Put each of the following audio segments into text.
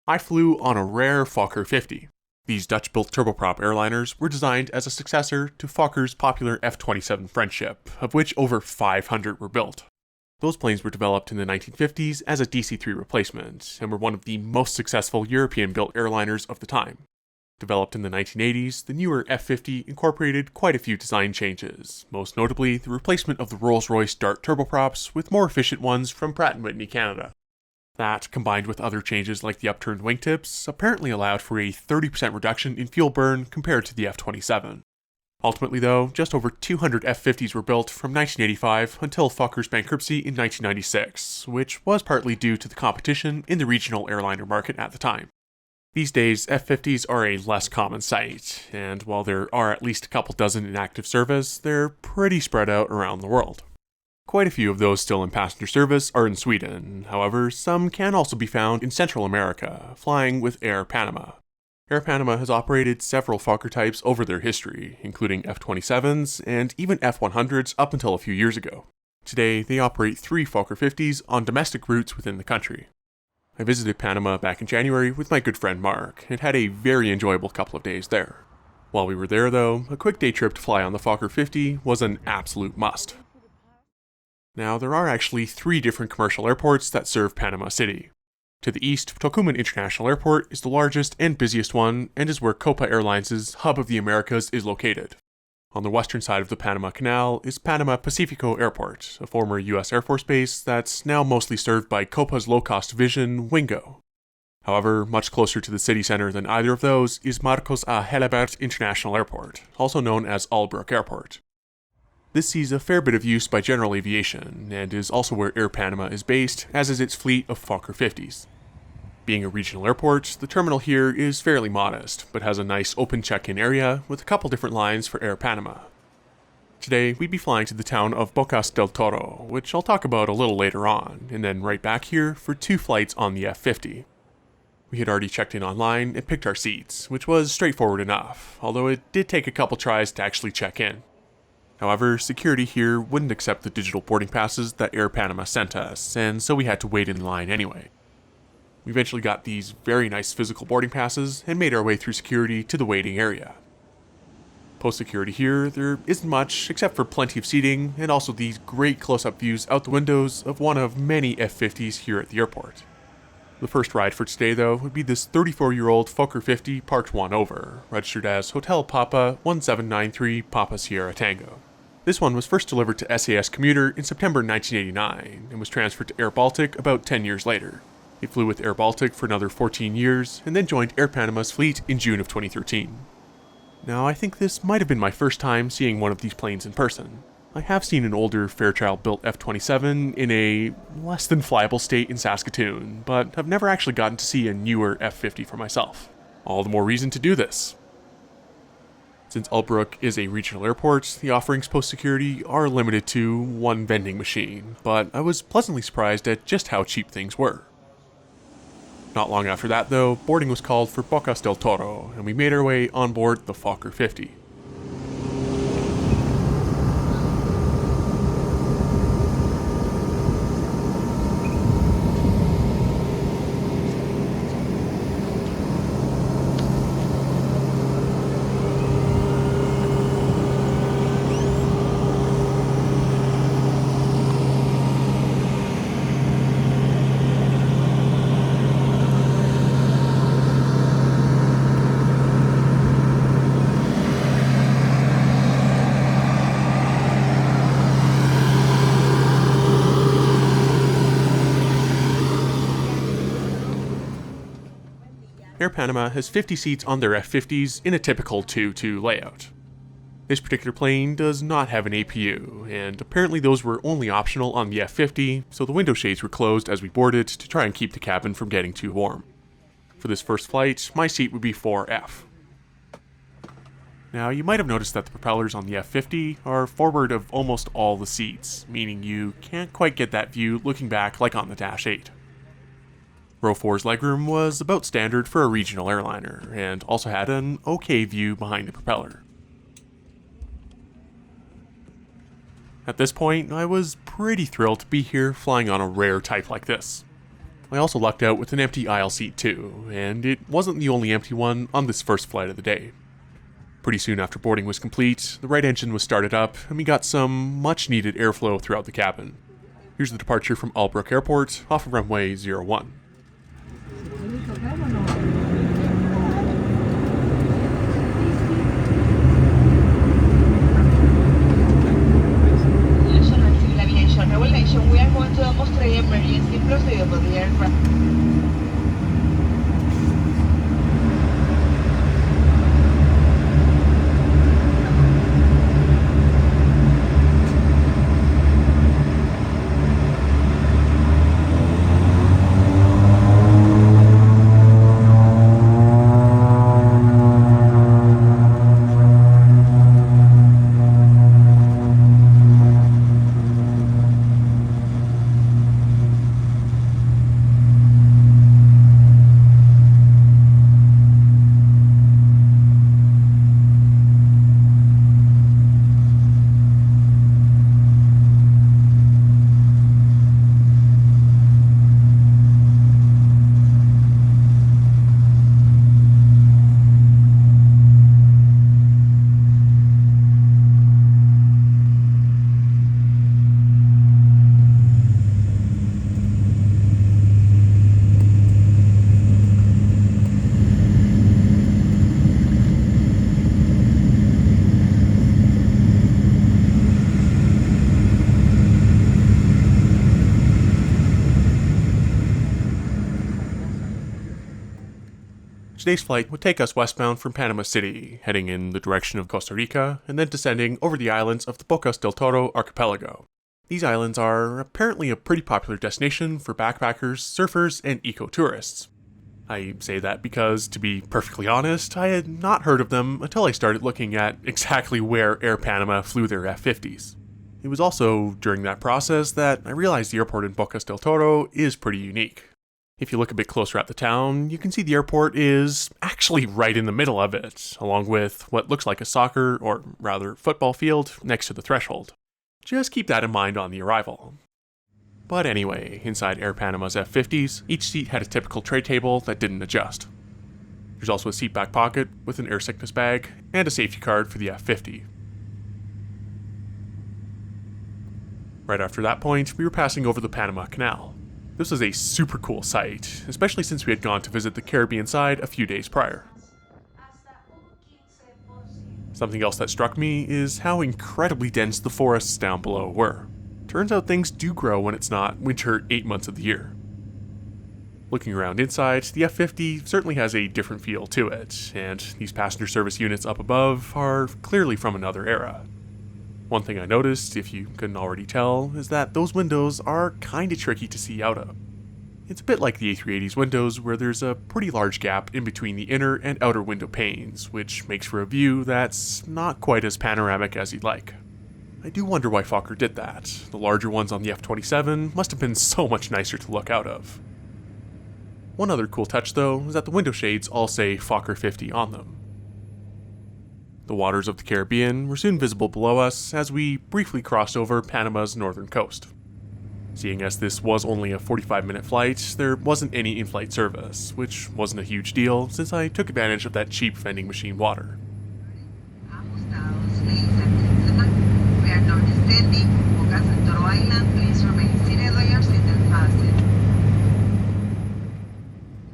I flew on a rare Fokker 50. These Dutch-built turboprop airliners were designed as a successor to Fokker's popular F27 Friendship, of which over 500 were built. Those planes were developed in the 1950s as a DC-3 replacement, and were one of the most successful European-built airliners of the time. Developed in the 1980s, the newer F50 incorporated quite a few design changes, most notably the replacement of the Rolls-Royce Dart turboprops with more efficient ones from Pratt & Whitney Canada. That, combined with other changes like the upturned wingtips, apparently allowed for a 30% reduction in fuel burn compared to the F27. Ultimately though, just over 200 F50s were built from 1985 until Fokker's bankruptcy in 1996, which was partly due to the competition in the regional airliner market at the time. These days, F50s are a less common sight, and while there are at least a couple dozen in active service, they're pretty spread out around the world. Quite a few of those still in passenger service are in Sweden, however, some can also be found in Central America, flying with Air Panama. Air Panama has operated several Fokker types over their history, including F27s and even F100s up until a few years ago. Today, they operate 3 Fokker 50s on domestic routes within the country. I visited Panama back in January with my good friend Mark, and had a very enjoyable couple of days there. While we were there though, a quick day trip to fly on the Fokker 50 was an absolute must. Now, there are actually 3 different commercial airports that serve Panama City. To the east, Tocumen International Airport is the largest and busiest one, and is where Copa Airlines' Hub of the Americas is located. On the western side of the Panama Canal is Panama Pacifico Airport, a former US Air Force base that's now mostly served by Copa's low-cost division, Wingo. However, much closer to the city center than either of those is Marcos A. Helebert International Airport, also known as Albrook Airport. This sees a fair bit of use by general aviation, and is also where Air Panama is based, as is its fleet of Fokker 50s. Being a regional airport, the terminal here is fairly modest, but has a nice open check-in area with a couple different lines for Air Panama. Today, we'd be flying to the town of Bocas del Toro, which I'll talk about a little later on, and then right back here for 2 flights on the F50. We had already checked in online and picked our seats, which was straightforward enough, although it did take a couple tries to actually check in. However, security here wouldn't accept the digital boarding passes that Air Panama sent us, and so we had to wait in line anyway. We eventually got these very nice physical boarding passes and made our way through security to the waiting area. Post-security here, there isn't much except for plenty of seating and also these great close-up views out the windows of one of many F50s here at the airport. The first ride for today though would be this 34-year-old Fokker 50 parked 1 over, registered as Hotel Papa 1793 Papa Sierra Tango. This one was first delivered to SAS Commuter in September 1989 and was transferred to Air Baltic about 10 years later. It flew with Air Baltic for another 14 years and then joined Air Panama's fleet in June of 2013. Now, I think this might have been my first time seeing one of these planes in person. I have seen an older Fairchild-built F27 in a less than flyable state in Saskatoon, but have never actually gotten to see a newer F50 for myself. All the more reason to do this. Since Albrook is a regional airport, the offerings post-security are limited to 1 vending machine, but I was pleasantly surprised at just how cheap things were. Not long after that though, boarding was called for Bocas del Toro, and we made our way on board the Fokker 50. Air Panama has 50 seats on their F50s in a typical 2-2 layout. This particular plane does not have an APU, and apparently those were only optional on the F50, so the window shades were closed as we boarded to try and keep the cabin from getting too warm. For this first flight, my seat would be 4F. Now, you might have noticed that the propellers on the F50 are forward of almost all the seats, meaning you can't quite get that view looking back like on the Dash 8. Row 4's legroom was about standard for a regional airliner, and also had an okay view behind the propeller. At this point, I was pretty thrilled to be here flying on a rare type like this. I also lucked out with an empty aisle seat too, and it wasn't the only empty one on this first flight of the day. Pretty soon after boarding was complete, the right engine was started up, and we got some much needed airflow throughout the cabin. Here's the departure from Albrook Airport off of runway 01. Aviation, we are going to demonstrate emergency procedure for the aircraft. Today's flight would take us westbound from Panama City, heading in the direction of Costa Rica, and then descending over the islands of the Bocas del Toro archipelago. These islands are apparently a pretty popular destination for backpackers, surfers, and eco-tourists. I say that because, to be perfectly honest, I had not heard of them until I started looking at exactly where Air Panama flew their F-50s. It was also during that process that I realized the airport in Bocas del Toro is pretty unique. If you look a bit closer at the town, you can see the airport is actually right in the middle of it, along with what looks like a soccer, or rather football field, next to the threshold. Just keep that in mind on the arrival. But anyway, inside Air Panama's F-50s, each seat had a typical tray table that didn't adjust. There's also a seat back pocket with an air sickness bag, and a safety card for the F-50. Right after that point, we were passing over the Panama Canal. This was a super cool sight, especially since we had gone to visit the Caribbean side a few days prior. Something else that struck me is how incredibly dense the forests down below were. Turns out things do grow when it's not winter 8 months of the year. Looking around inside, the F-50 certainly has a different feel to it, and these passenger service units up above are clearly from another era. One thing I noticed, if you couldn't already tell, is that those windows are kinda tricky to see out of. It's a bit like the A380's windows, where there's a pretty large gap in between the inner and outer window panes, which makes for a view that's not quite as panoramic as you'd like. I do wonder why Fokker did that. The larger ones on the F27 must have been so much nicer to look out of. One other cool touch though, is that the window shades all say Fokker 50 on them. The waters of the Caribbean were soon visible below us as we briefly crossed over Panama's northern coast. Seeing as this was only a 45-minute flight, there wasn't any in-flight service, which wasn't a huge deal since I took advantage of that cheap vending machine water. We are now descending Bocas and Toro Island. Please remain seated while your seatbelt fastened.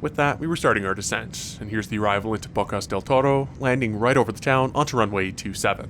With that, we were starting our descent, and here's the arrival into Bocas del Toro, landing right over the town onto runway 27.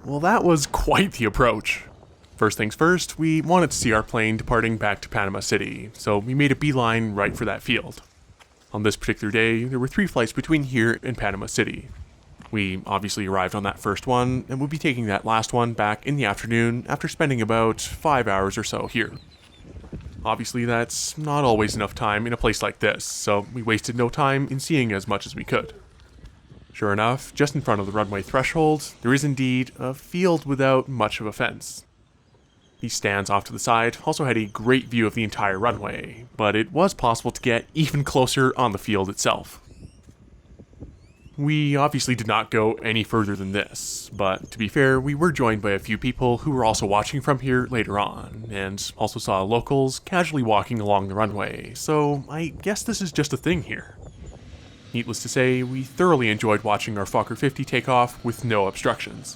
Well, that was quite the approach. First things first, we wanted to see our plane departing back to Panama City, so we made a beeline right for that field. On this particular day, there were 3 flights between here and Panama City. We obviously arrived on that first one, and we'll be taking that last one back in the afternoon after spending about 5 hours or so here. Obviously, that's not always enough time in a place like this, so we wasted no time in seeing as much as we could. Sure enough, just in front of the runway threshold, there is indeed a field without much of a fence. These stands off to the side also had a great view of the entire runway, but it was possible to get even closer on the field itself. We obviously did not go any further than this, but to be fair, we were joined by a few people who were also watching from here later on, and also saw locals casually walking along the runway, so I guess this is just a thing here. Needless to say, we thoroughly enjoyed watching our Fokker 50 take off with no obstructions.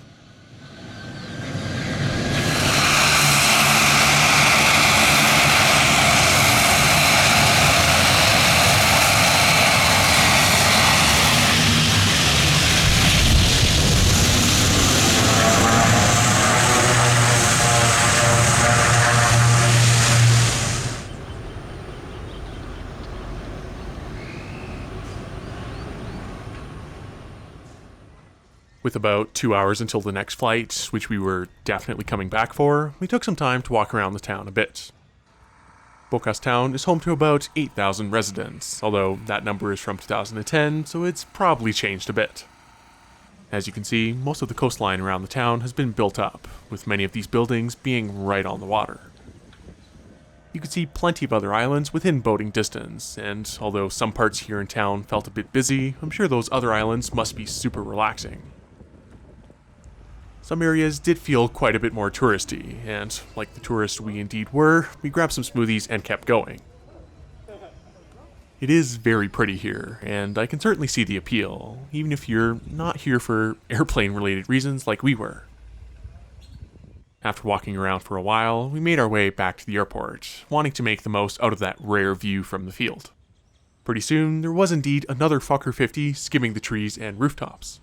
With about 2 hours until the next flight, which we were definitely coming back for, we took some time to walk around the town a bit. Bocas town is home to about 8,000 residents, although that number is from 2010, so it's probably changed a bit. As you can see, most of the coastline around the town has been built up, with many of these buildings being right on the water. You can see plenty of other islands within boating distance, and although some parts here in town felt a bit busy, I'm sure those other islands must be super relaxing. Some areas did feel quite a bit more touristy, and like the tourists we indeed were, we grabbed some smoothies and kept going. It is very pretty here, and I can certainly see the appeal, even if you're not here for airplane-related reasons like we were. After walking around for a while, we made our way back to the airport, wanting to make the most out of that rare view from the field. Pretty soon, there was indeed another Fokker 50 skimming the trees and rooftops.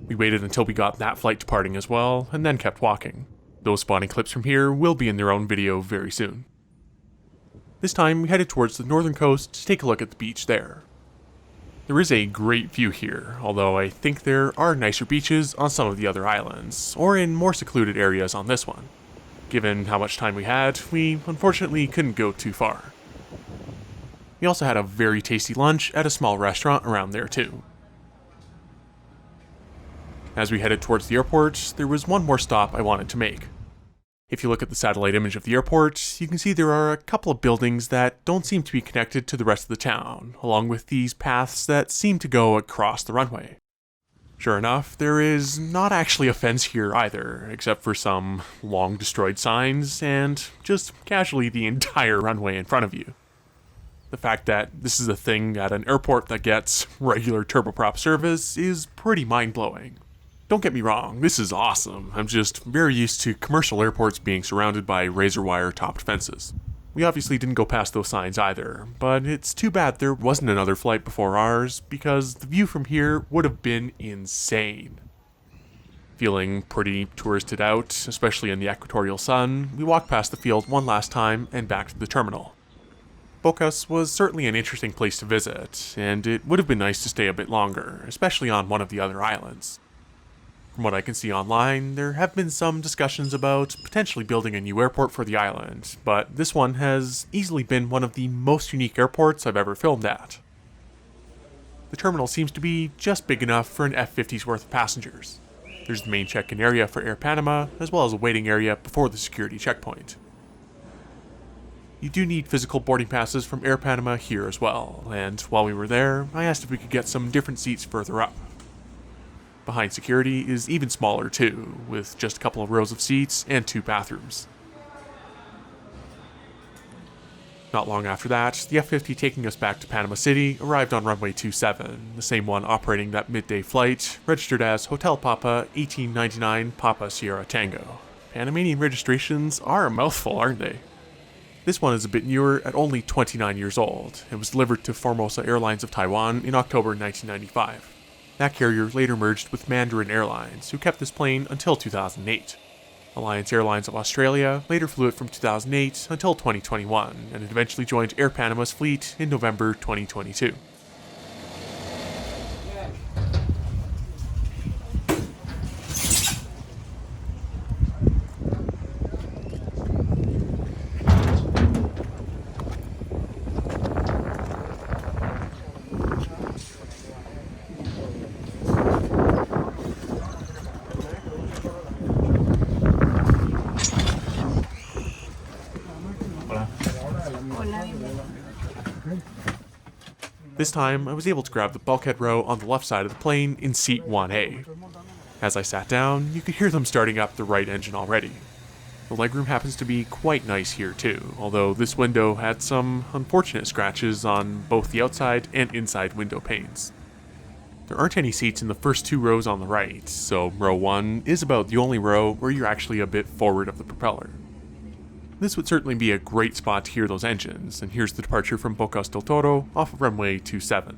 We waited until we got that flight departing as well, and then kept walking. Those spawning clips from here will be in their own video very soon. This time we headed towards the northern coast to take a look at the beach there. There is a great view here, although I think there are nicer beaches on some of the other islands, or in more secluded areas on this one. Given how much time we had, we unfortunately couldn't go too far. We also had a very tasty lunch at a small restaurant around there too. As we headed towards the airport, there was one more stop I wanted to make. If you look at the satellite image of the airport, you can see there are a couple of buildings that don't seem to be connected to the rest of the town, along with these paths that seem to go across the runway. Sure enough, there is not actually a fence here either, except for some long destroyed signs and just casually the entire runway in front of you. The fact that this is a thing at an airport that gets regular turboprop service is pretty mind-blowing. Don't get me wrong, this is awesome. I'm just very used to commercial airports being surrounded by razor wire topped fences. We obviously didn't go past those signs either, but it's too bad there wasn't another flight before ours, because the view from here would have been insane. Feeling pretty touristed out, especially in the equatorial sun, we walked past the field one last time and back to the terminal. Bocas was certainly an interesting place to visit, and it would have been nice to stay a bit longer, especially on one of the other islands. From what I can see online, there have been some discussions about potentially building a new airport for the island, but this one has easily been one of the most unique airports I've ever filmed at. The terminal seems to be just big enough for an F-50's worth of passengers. There's the main check-in area for Air Panama, as well as a waiting area before the security checkpoint. You do need physical boarding passes from Air Panama here as well, and while we were there, I asked if we could get some different seats further up. Behind security is even smaller too, with just a couple of rows of seats and 2 bathrooms. Not long after that, the F-50 taking us back to Panama City arrived on runway 27, the same one operating that midday flight, registered as Hotel Papa 1899 Papa Sierra Tango. Panamanian registrations are a mouthful, aren't they? This one is a bit newer at only 29 years old. It was delivered to Formosa Airlines of Taiwan in October 1995. That carrier later merged with Mandarin Airlines, who kept this plane until 2008. Alliance Airlines of Australia later flew it from 2008 until 2021, and it eventually joined Air Panama's fleet in November 2022. This time, I was able to grab the bulkhead row on the left side of the plane in seat 1A. As I sat down, you could hear them starting up the right engine already. The legroom happens to be quite nice here too, although this window had some unfortunate scratches on both the outside and inside window panes. There aren't any seats in the first two rows on the right, so row 1 is about the only row where you're actually a bit forward of the propeller. This would certainly be a great spot to hear those engines, and here's the departure from Bocas del Toro off of runway 27.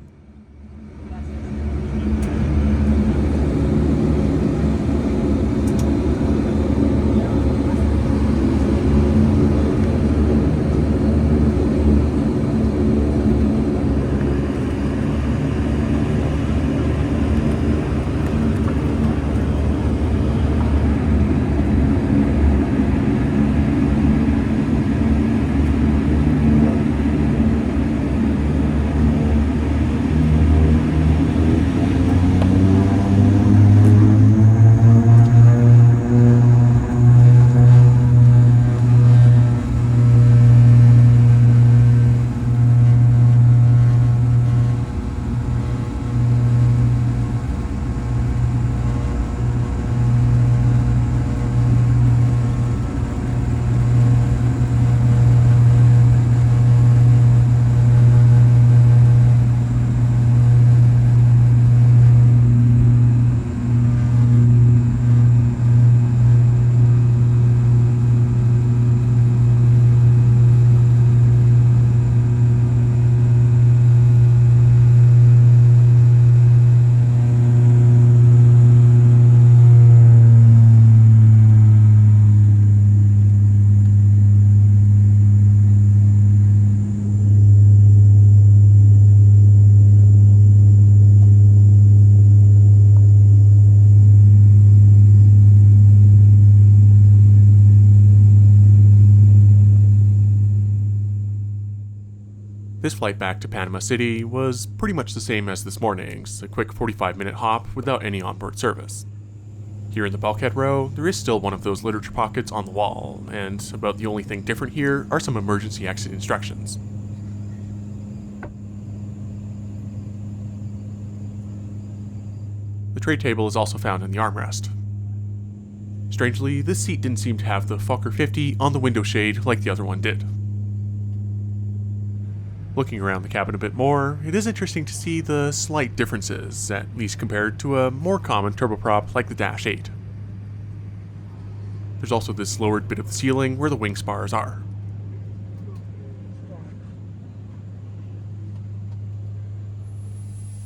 This flight back to Panama City was pretty much the same as this morning's, a quick 45-minute hop without any onboard service. Here in the bulkhead row, there is still one of those literature pockets on the wall, and about the only thing different here are some emergency exit instructions. The tray table is also found in the armrest. Strangely, this seat didn't seem to have the Fokker 50 on the window shade like the other one did. Looking around the cabin a bit more, it is interesting to see the slight differences, at least compared to a more common turboprop like the Dash 8. There's also this lowered bit of the ceiling where the wing spars are.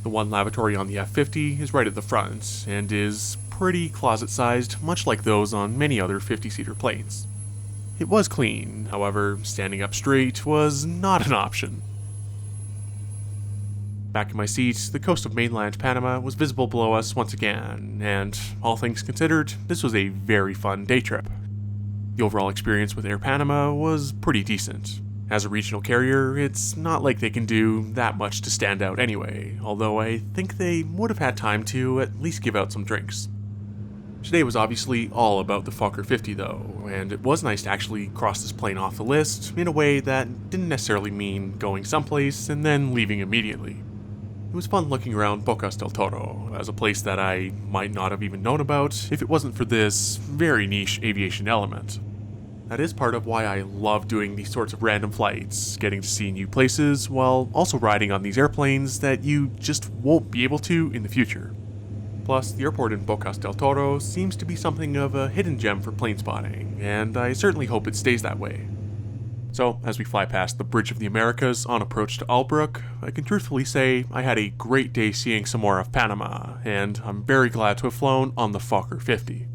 The one lavatory on the F-50 is right at the front, and is pretty closet-sized, much like those on many other 50-seater planes. It was clean, however, standing up straight was not an option. Back in my seat, the coast of mainland Panama was visible below us once again, and, all things considered, this was a very fun day trip. The overall experience with Air Panama was pretty decent. As a regional carrier, it's not like they can do that much to stand out anyway, although I think they would have had time to at least give out some drinks. Today was obviously all about the Fokker 50 though, and it was nice to actually cross this plane off the list in a way that didn't necessarily mean going someplace and then leaving immediately. It was fun looking around Bocas del Toro, as a place that I might not have even known about if it wasn't for this very niche aviation element. That is part of why I love doing these sorts of random flights, getting to see new places while also riding on these airplanes that you just won't be able to in the future. Plus, the airport in Bocas del Toro seems to be something of a hidden gem for plane spotting, and I certainly hope it stays that way. So, as we fly past the Bridge of the Americas on approach to Albrook, I can truthfully say I had a great day seeing some more of Panama, and I'm very glad to have flown on the Fokker 50.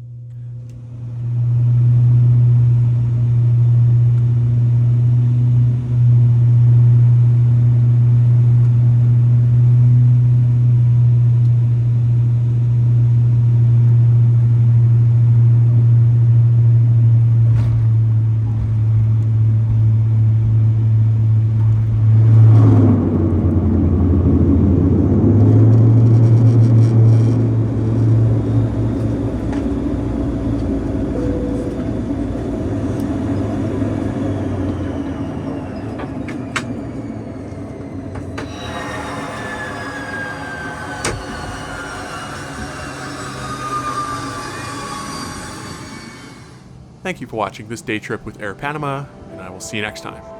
Thank you for watching this day trip with Air Panama, and I will see you next time.